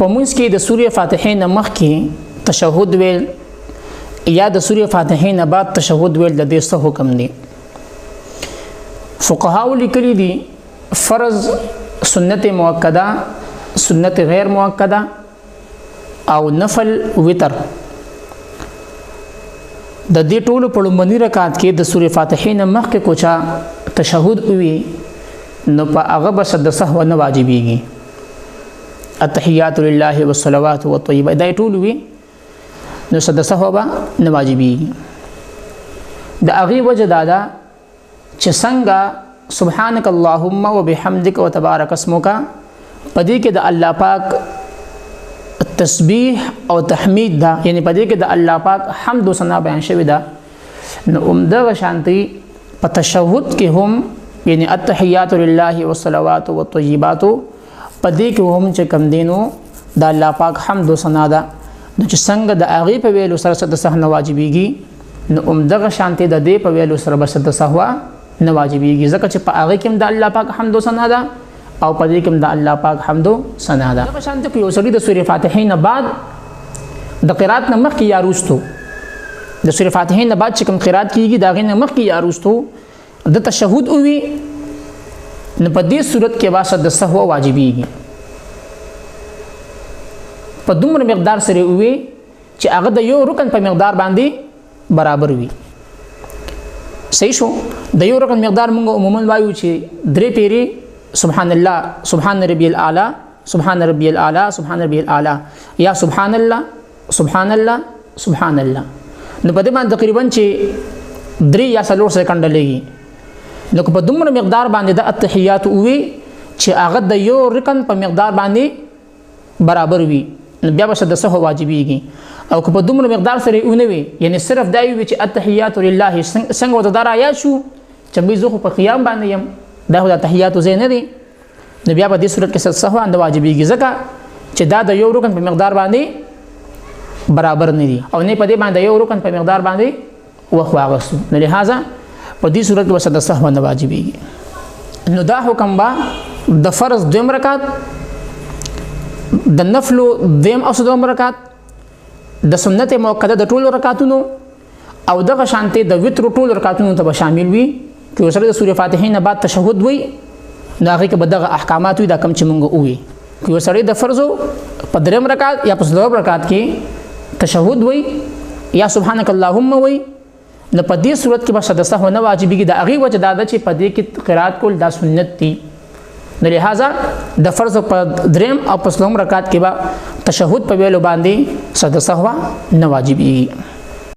په مونږ کې د سورې فاتحې نه مخکې تشهود ویل یا د سورې فاتحې نه بعد تشهود ویل د دې څه حکم دی؟ فقهاو لیکلي دي فرض، سنت مؤکده، سنت غیر مؤکده او نفل وتر. د دې ټولو په لومړني رکعت کې د سورې فاتحې نه مخکې کوچا تشهود وي نو په هغه به د سهو نه واجبېږي. التحیات لله والصلوات والطیبات دا ټول وي نو د سهو به نه واجبېږي. د هغې وجه دا ده چې څنګه سبحانك اللهم وبحمدك وتبارك اسمك په دې کې د الله پاک تسبیح او تحمید ده، یعنی په دې کې د الله پاک حمد او ثنا بیان شوی ده، نو عمدغه شانتي په تشهود کې هم یعنی التحیات لله والصلوات والطیبات په دې کې هم چې کم دینو د الله پاک حمد او ثنا ده، نو چې څنګه د هغې په ویلو سره د سهو نه واجبېږي نو عمدغه شانتي د دې په ویلو سره به د سهو نه واجبېږي، ځکه چې په هغې کې هم د الله پاک حمد او ثنا ده او په دې کې هم د الله پاک حمد او ثنا ده. دغه شانتي که یو سړي د سورې فاتحې نه بعد د قرات نه مخکې یا وروستو د سورې فاتحې نه بعد چې کوم قرات کېږي د هغې نه مخکې یا وروستو د تشهود ووي نو په دې صورت کې به د سهو واجبېږي. په دومره مقدار سره ووي چې هغه د یو رکن په مقدار باندې برابر وي. صحیح شو؟ د یو رکن مقدار موږ عموما وایو چې 3 پیرې سبحان الله، سبحان ربي الاعلى، سبحان ربي الاعلى، سبحان ربي الاعلى، یا سبحان الله، سبحان الله، سبحان الله. نو په دې باندې تقریبا چې 3 یا 4 سکند لګي. نو په دومره مقدار باندې د التحیات وي چې هغه د یو رکن په مقدار باندې برابر وي نو بیا به د سهو واجبېږي. او که په دومره مقدار سره ونه وي یعنی صرف دا وي چې التحیات لله څنګه ورته دا رایاد شو چې موږ زه خو په قیام باندې یم، دا خو د تحیاتو ځای نه دی، نو بیا په دې صورت کې سهو نه واجبېږي ځکه چې دا د یو رکن په مقدار باندې برابر نه دي او نه په دې باندې یو رکن په مقدار باندې وخت واغستو، نو لهذا په دې صورت کې د سهو نه واجبېږي. نو دا حکم به د فرض 2 رکعت، د نفلو 2 او 3 رکعت، د سنت مؤکده د ټولو رکعتونو او دغه شانتي د وتر ټولو رکعتونو ته به شامل وي. که سره د سورې فاتحې نه بعد تشهود وي نو هغې کې به دغه احکامات وي دا کوم چې مونږ ووي. که یو سړی د فرضو په 3 رکعت یا په 4 رکعت کې تشهود وي یا سبحانك اللهم وي نو په دې صورت کې به د سهو نه واجبېږي. د هغې وجه دا ده چې په دې کې قرات کول دا سنت دي، نو لهذا د فرض په 3 او په 4 رکعت کې به تشهود په ویلو باندې د سهو نه واجبېږي.